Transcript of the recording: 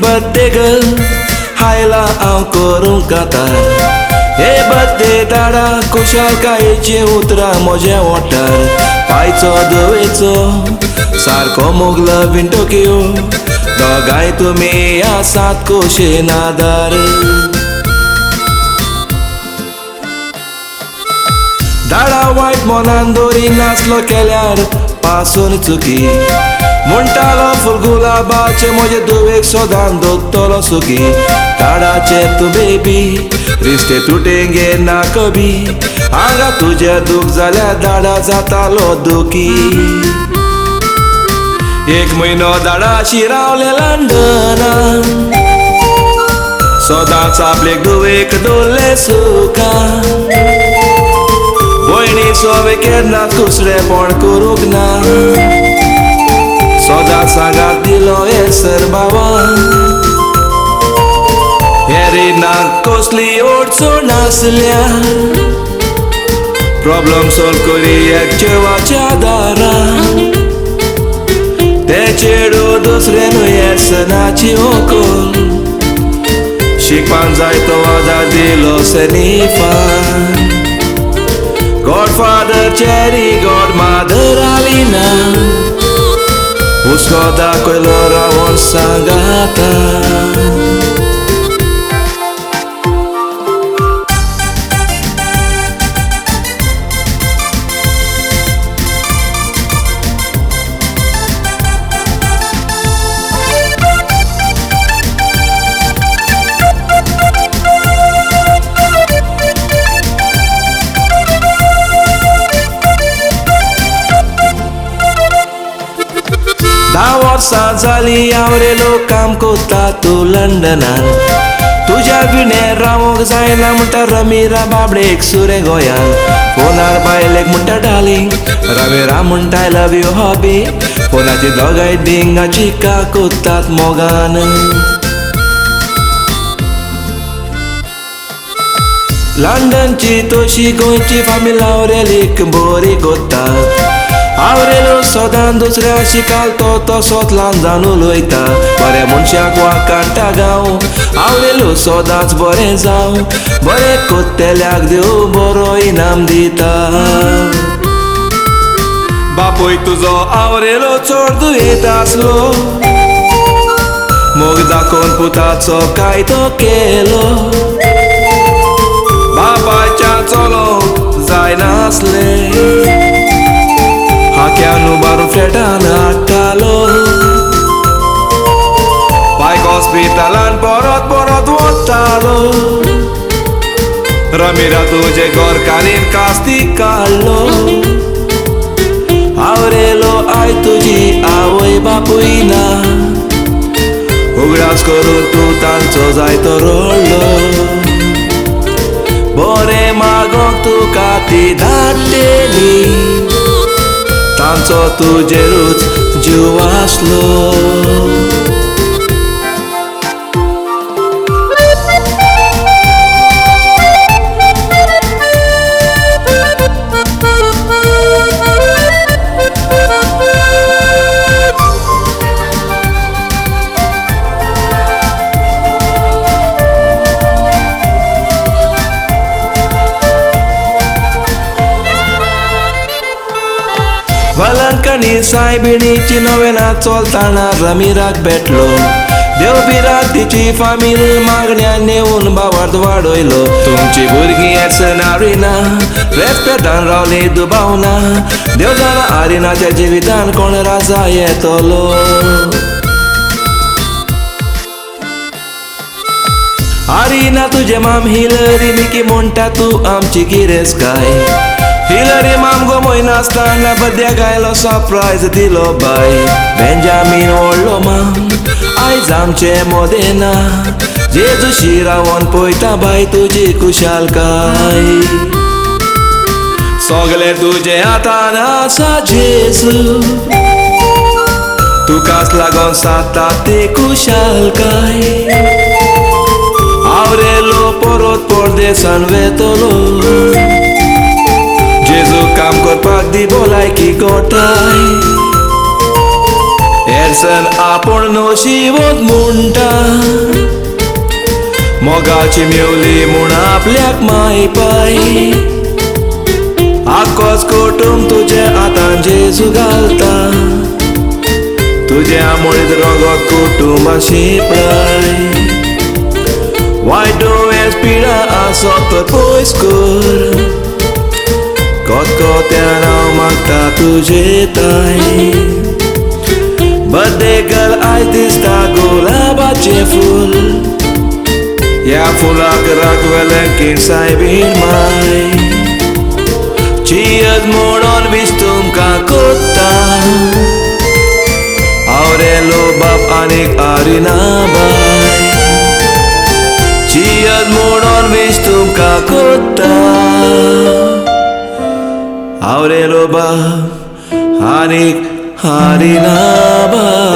birthday girl हायला हांव करूंक कातार हे बर्थडे दाडा कुशालकायेची उतरां म्हज्या ओंठार पायचो धवेचो सारको मोगलो विंटोकियो दोगांय तुमी आसात खोशेन आदार दाडा वायट मनान दवरी नासलो केल्यार पासून चुकी म्हणटालो फुल गुलाबाचे म्हजे धुवेक सोदान दोत्तलो सुखी दाडाचे तूं बेबी रिश्ते तुटेंगे ना कभी हांगा तुजें दूख जाल्यार दाडा जातालो दुखी एक म्हयनो दाडाशी रावले लंडनान सोदांच आपले धुवेक दवरले सुखान भयणी सोवे केन्ना कुसरेपण करूंक ना सोदांच सांगात दिलो हेसर भावान एरेनाक कसली अडचण नासल्या प्रॉब्लेम सॉल्व करी एक चेवाच्या दारान ते चेडू दुसरेनूय येसनाची व्हंकल शिकपाक जाय तो आदार दिलो सेनिफान Godfather Cherry, Godmother AREENA हुस्को दाखयलो रावण सांगाता वर्सां जाली हांव रेलो काम कोत्ता तूं लंडनान तुज्या विणेर रावोंक जायना म्हणटा रमीरा बाबडेक सुरे गोंयान फोनार बायलेक म्हणटा डार्लिंग रमीरा म्हणटा आय लव यू हॉबी फोनाची दोगांय दिंगा चिका कोत्तात मोगान लंडनची तोशी गोंयची फामील हांव रेलीक बरी कोत्ता आवरेलो सोदान दुसऱ्या शिकाल तो तसोच ल्हान जावन उलयता बरे मनशाक वाकाडटा गांव आवरेलो सोदांच बरें जावं बरें कोत्तेल्याक देव बरो इनाम दिता बापूय तुजो आवरेलो चड दुयेत आसलो मोग दाखोवन पुताचो कायदो केलो बापायच्या चलोंक जायनासलें हाक्यान उबारून फ्लॅटान हाडटालो बायक हॉस्पिटलान परत परत वतालो रमीरा तुजे गोरकारीन कास्ती काडलो आवरेलो आय तुजी आवय बापूय ना उगडास करून तूं तांचो जायतो रोडलो बरें मागोंक तुका ती धाडटेली तांचो तुजेरूच जीव आसलो वलंकणी सायबिणीची नोवेना चलताना रमीराक भेटलो देव बिराक तिची फामील मागण्यान नेऊन बावार्द वाडयलो तुमची भुरगीं येसन AREENA रेस्पेदान रावली दुबावना देव जाणा AREENAच्या जिवितान कोण राजा येतलो AREENA तुजे माम हिलरी मिकी म्हणटा तूं आमची गिरेस्काय हिलरी माम गो म्हयनो आसतना बड्ड्याक आयलो सरप्रायज दिलो बाय बेंजामीन व्हडलो माम आयज आमचे मोदेना जेजूशी रावोन पळयता बाय तुजी कुशालकाय सगळे तुजे हातान आसा जेजू तुकाच लागोन सादता ती कुशालकाय आवरेलो परत परदेसान वेतलो जेजू काम करपाक दी भलायकी गोठाय हेरसन आपूण know she won't म्हणटा मोगाची मेवली म्हूण आपल्याक माय पाय आख्खोच कुटुंब तुजे हातान जेजू घालता तुज्या मुळीत रगत कुटुंबाशी पळय वायट दुयेंस पिडा आसो तो पयस कर कोतकोत्यान हांव मागता तुजे ताय बर्थडे गर्ल आयज दिसता गुलाबाचें फूल ह्या फुलाक राखवेलें किणसाय बीन माय चियर्स म्हणून विश तुमकां कोत्ता आवरेलो बाप आनीक आरिना बाय चियर्स म्हणून विश तुमकां कोत्ता आवरेलो बाप आनीक आरिना बाय